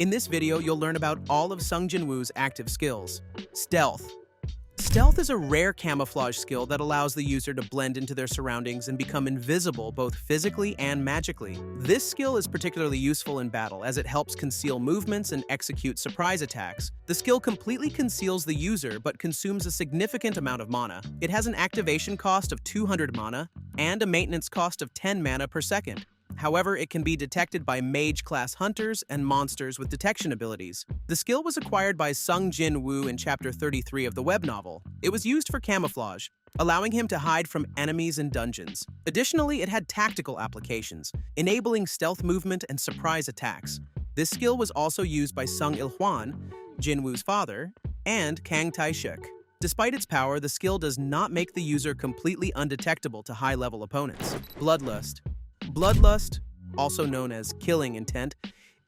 In this video, you'll learn about all of Sung Jinwoo's active skills. Stealth. Stealth is a rare camouflage skill that allows the user to blend into their surroundings and become invisible both physically and magically. This skill is particularly useful in battle as it helps conceal movements and execute surprise attacks. The skill completely conceals the user but consumes a significant amount of mana. It has an activation cost of 200 mana and a maintenance cost of 10 mana per second. However, it can be detected by mage-class hunters and monsters with detection abilities. The skill was acquired by Sung Jinwoo in Chapter 33 of the web novel. It was used for camouflage, allowing him to hide from enemies in dungeons. Additionally, it had tactical applications, enabling stealth movement and surprise attacks. This skill was also used by Sung Il-hwan, Jinwoo's father, and Kang Tai-shuk. Despite its power, the skill does not make the user completely undetectable to high-level opponents. Bloodlust. Bloodlust, also known as killing intent,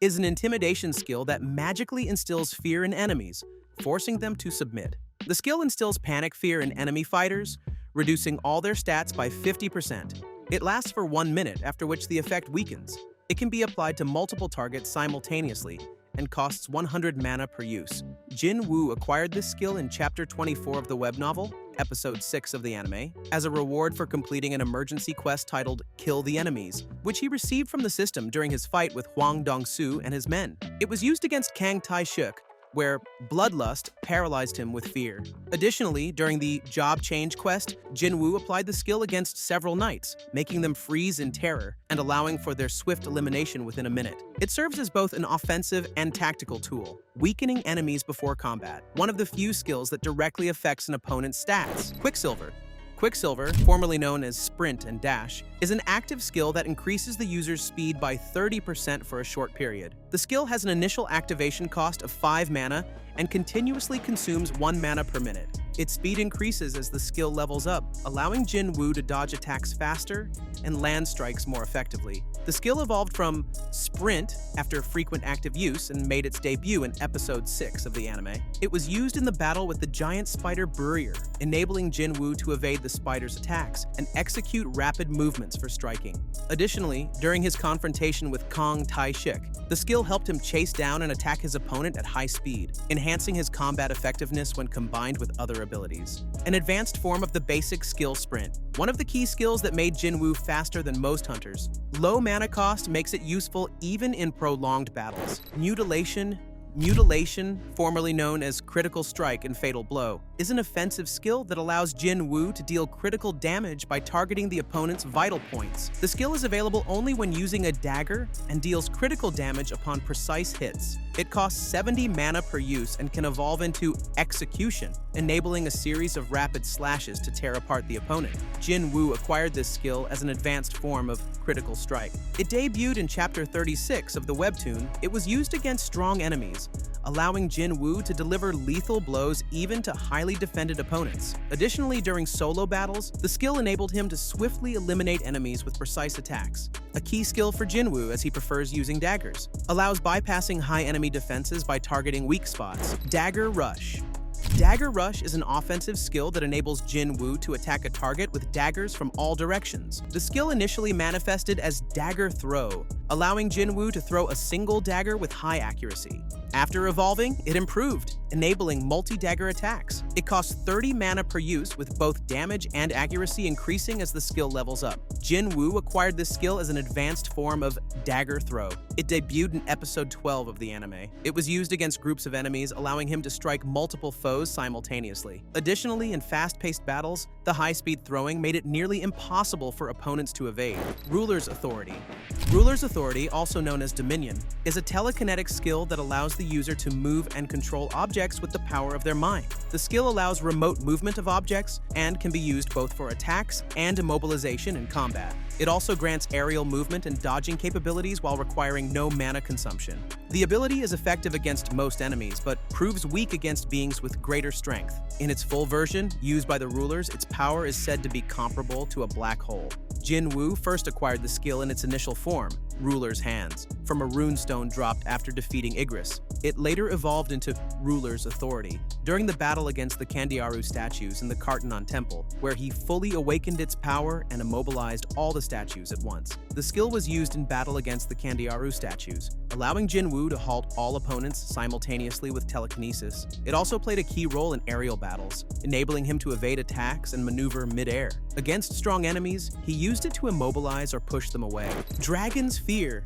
is an intimidation skill that magically instills fear in enemies, forcing them to submit. The skill instills panic fear in enemy fighters, reducing all their stats by 50%. It lasts for 1 minute, after which the effect weakens. It can be applied to multiple targets simultaneously and costs 100 mana per use. Jinwoo acquired this skill in Chapter 24 of the web novel, Episode 6 of the anime, as a reward for completing an emergency quest titled Kill the Enemies, which he received from the system during his fight with Hwang Dong-soo and his men. It was used against Kang Tai-shuk, where Bloodlust paralyzed him with fear. Additionally, during the Job Change quest, Jinwoo applied the skill against several knights, making them freeze in terror and allowing for their swift elimination within a minute. It serves as both an offensive and tactical tool, weakening enemies before combat, one of the few skills that directly affects an opponent's stats. Quicksilver. Quicksilver, formerly known as Sprint and Dash, is an active skill that increases the user's speed by 30% for a short period. The skill has an initial activation cost of 5 mana and continuously consumes 1 mana per minute. Its speed increases as the skill levels up, allowing Jinwoo to dodge attacks faster and land strikes more effectively. The skill evolved from Sprint after frequent active use and made its debut in Episode 6 of the anime. It was used in the battle with the giant spider Brurier, enabling Jinwoo to evade the spider's attacks and execute rapid movements for striking. Additionally, during his confrontation with Kang Tai-shuk, the skill helped him chase down and attack his opponent at high speed, enhancing his combat effectiveness when combined with other abilities. An advanced form of the basic skill Sprint, one of the key skills that made Jinwoo faster than most hunters. Low mana cost makes it useful even in prolonged battles. Mutilation, formerly known as Critical Strike and Fatal Blow, is an offensive skill that allows Jinwoo to deal critical damage by targeting the opponent's vital points. The skill is available only when using a dagger and deals critical damage upon precise hits. It costs 70 mana per use and can evolve into Execution, enabling a series of rapid slashes to tear apart the opponent. Jinwoo acquired this skill as an advanced form of Critical Strike. It debuted in Chapter 36 of the webtoon. It was used against strong enemies, allowing Jinwoo to deliver lethal blows even to highly defended opponents. Additionally, during solo battles, the skill enabled him to swiftly eliminate enemies with precise attacks. A key skill for Jinwoo, as he prefers using daggers, allows bypassing high enemy defenses by targeting weak spots. Dagger Rush. Dagger Rush is an offensive skill that enables Jinwoo to attack a target with daggers from all directions. The skill initially manifested as Dagger Throw, allowing Jinwoo to throw a single dagger with high accuracy. After evolving, it improved, enabling multi-dagger attacks. It costs 30 mana per use, with both damage and accuracy increasing as the skill levels up. Jinwoo acquired this skill as an advanced form of Dagger Throw. It debuted in Episode 12 of the anime. It was used against groups of enemies, allowing him to strike multiple foes simultaneously. Additionally, in fast-paced battles, the high-speed throwing made it nearly impossible for opponents to evade. Ruler's Authority. Ruler's Authority, also known as Dominion, is a telekinetic skill that allows the user to move and control objects with the power of their mind. The skill allows remote movement of objects and can be used both for attacks and immobilization in combat. It also grants aerial movement and dodging capabilities while requiring no mana consumption. The ability is effective against most enemies, but proves weak against beings with greater strength. In its full version, used by the rulers, its power is said to be comparable to a black hole. Jinwoo first acquired the skill in its initial form, Ruler's Hands, from a runestone dropped after defeating Igris. It later evolved into Ruler's Authority during the battle against the Candiaru statues in the Kartanon Temple, where he fully awakened its power and immobilized all the statues at once. The skill was used in battle against the Candiaru statues, allowing Jinwoo to halt all opponents simultaneously with telekinesis. It also played a key role in aerial battles, enabling him to evade attacks and maneuver mid-air. Against strong enemies, he used it to immobilize or push them away. Dragon's Fear.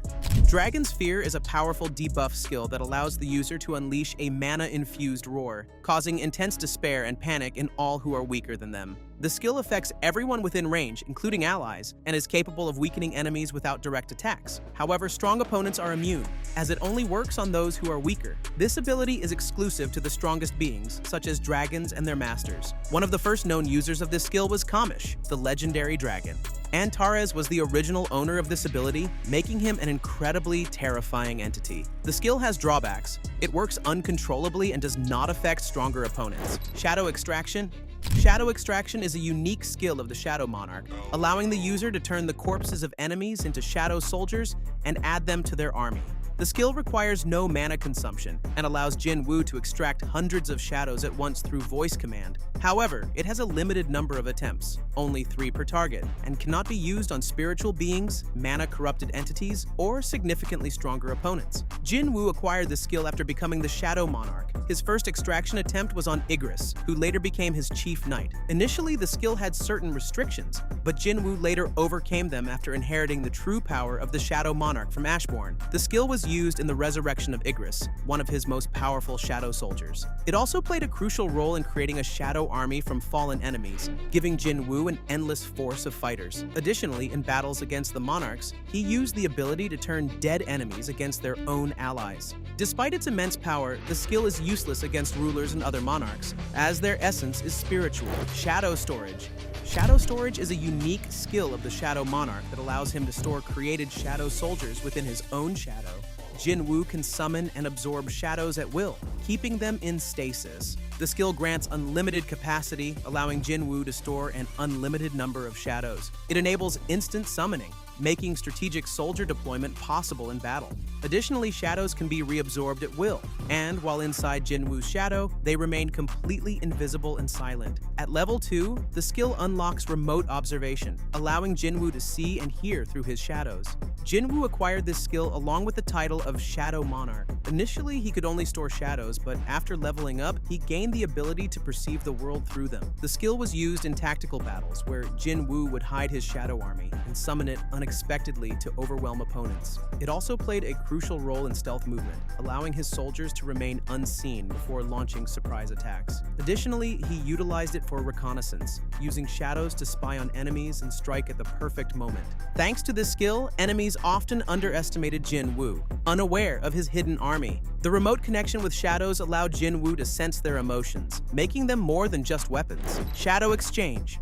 Dragon's Fear is a powerful debuff skill that allows the user to unleash a mana-infused roar, causing intense despair and panic in all who are weaker than them. The skill affects everyone within range, including allies, and is capable of weakening enemies without direct attacks. However, strong opponents are immune, as it only works on those who are weaker. This ability is exclusive to the strongest beings, such as dragons and their masters. One of the first known users of this skill was Kamish, the legendary dragon. Antares was the original owner of this ability, making him an incredibly terrifying entity. The skill has drawbacks. It works uncontrollably and does not affect stronger opponents. Shadow Extraction. Shadow Extraction is a unique skill of the Shadow Monarch, allowing the user to turn the corpses of enemies into shadow soldiers and add them to their army. The skill requires no mana consumption and allows Jinwoo to extract hundreds of shadows at once through voice command. However, it has a limited number of attempts, only 3 per target, and cannot be used on spiritual beings, mana-corrupted entities, or significantly stronger opponents. Jinwoo acquired the skill after becoming the Shadow Monarch. His first extraction attempt was on Igris, who later became his chief knight. Initially, the skill had certain restrictions, but Jinwoo later overcame them after inheriting the true power of the Shadow Monarch from Ashbourne. The skill was used in the resurrection of Igris, one of his most powerful shadow soldiers. It also played a crucial role in creating a shadow army from fallen enemies, giving Jinwoo an endless force of fighters. Additionally, in battles against the monarchs, he used the ability to turn dead enemies against their own allies. Despite its immense power, the skill is useless against rulers and other monarchs, as their essence is spiritual. Shadow Storage. Shadow Storage is a unique skill of the Shadow Monarch that allows him to store created shadow soldiers within his own shadow. Jinwoo can summon and absorb shadows at will, keeping them in stasis. The skill grants unlimited capacity, allowing Jinwoo to store an unlimited number of shadows. It enables instant summoning, making strategic soldier deployment possible in battle. Additionally, shadows can be reabsorbed at will, and while inside Jinwoo's shadow, they remain completely invisible and silent. At level 2, the skill unlocks remote observation, allowing Jinwoo to see and hear through his shadows. Jinwoo acquired this skill along with the title of Shadow Monarch. Initially, he could only store shadows, but after leveling up, he gained the ability to perceive the world through them. The skill was used in tactical battles, where Jinwoo would hide his shadow army and summon it unexpectedly to overwhelm opponents. It also played a crucial role in stealth movement, allowing his soldiers to remain unseen before launching surprise attacks. Additionally, he utilized it for reconnaissance, using shadows to spy on enemies and strike at the perfect moment. Thanks to this skill, enemies often underestimated Jinwoo, unaware of his hidden army. The remote connection with shadows allowed Jinwoo to sense their emotions, making them more than just weapons. Shadow Exchange.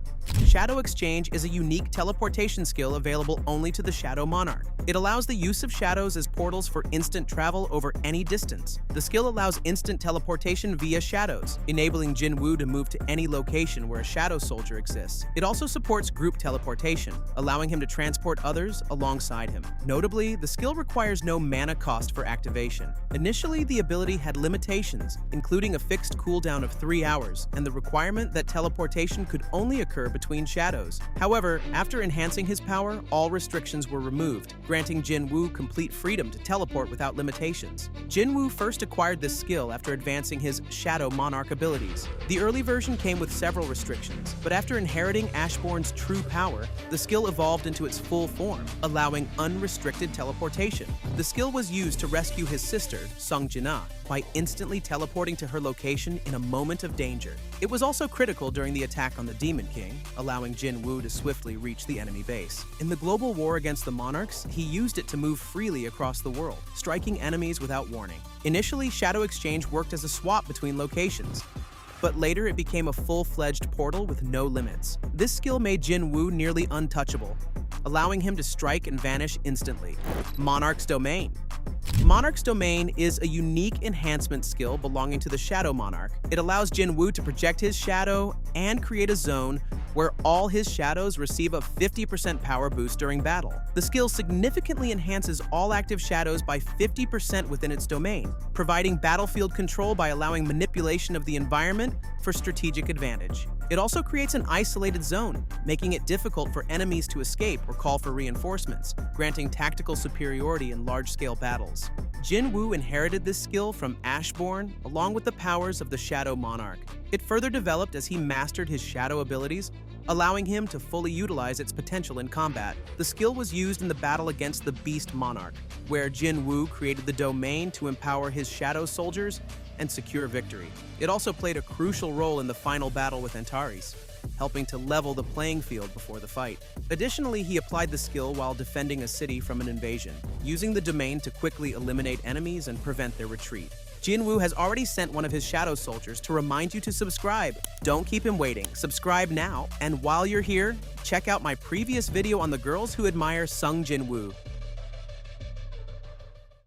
Shadow Exchange is a unique teleportation skill available only to the Shadow Monarch. It allows the use of shadows as portals for instant travel over any distance. The skill allows instant teleportation via shadows, enabling Jinwoo to move to any location where a shadow soldier exists. It also supports group teleportation, allowing him to transport others alongside him. Notably, the skill requires no mana cost for activation. Initially, the ability had limitations, including a fixed cooldown of 3 hours and the requirement that teleportation could only occur between shadows. However, after enhancing his power, all restrictions were removed, granting Jinwoo complete freedom to teleport without limitations. Jinwoo first acquired this skill after advancing his Shadow Monarch abilities. The early version came with several restrictions, but after inheriting Ashbourne's true power, the skill evolved into its full form, allowing unrestricted teleportation. The skill was used to rescue his sister, Sungjina, by instantly teleporting to her location in a moment of danger. It was also critical during the attack on the Demon King, allowing Jinwoo to swiftly reach the enemy base. In the global war against the monarchs, he used it to move freely across the world, striking enemies without warning. Initially, Shadow Exchange worked as a swap between locations, but later it became a full-fledged portal with no limits. This skill made Jinwoo nearly untouchable, allowing him to strike and vanish instantly. Monarch's Domain. Monarch's Domain is a unique enhancement skill belonging to the Shadow Monarch. It allows Jinwoo to project his shadow and create a zone where all his shadows receive a 50% power boost during battle. The skill significantly enhances all active shadows by 50% within its domain, providing battlefield control by allowing manipulation of the environment for strategic advantage. It also creates an isolated zone, making it difficult for enemies to escape or call for reinforcements, granting tactical superiority in large-scale battles. Jinwoo inherited this skill from Ashborn, along with the powers of the Shadow Monarch. It further developed as he mastered his shadow abilities, allowing him to fully utilize its potential in combat. The skill was used in the battle against the Beast Monarch, where Jinwoo created the domain to empower his shadow soldiers and secure victory. It also played a crucial role in the final battle with Antares, helping to level the playing field before the fight. Additionally, he applied the skill while defending a city from an invasion, using the domain to quickly eliminate enemies and prevent their retreat. Jinwoo has already sent one of his shadow soldiers to remind you to subscribe. Don't keep him waiting. Subscribe now, and while you're here, check out my previous video on the girls who admire Sung Jinwoo.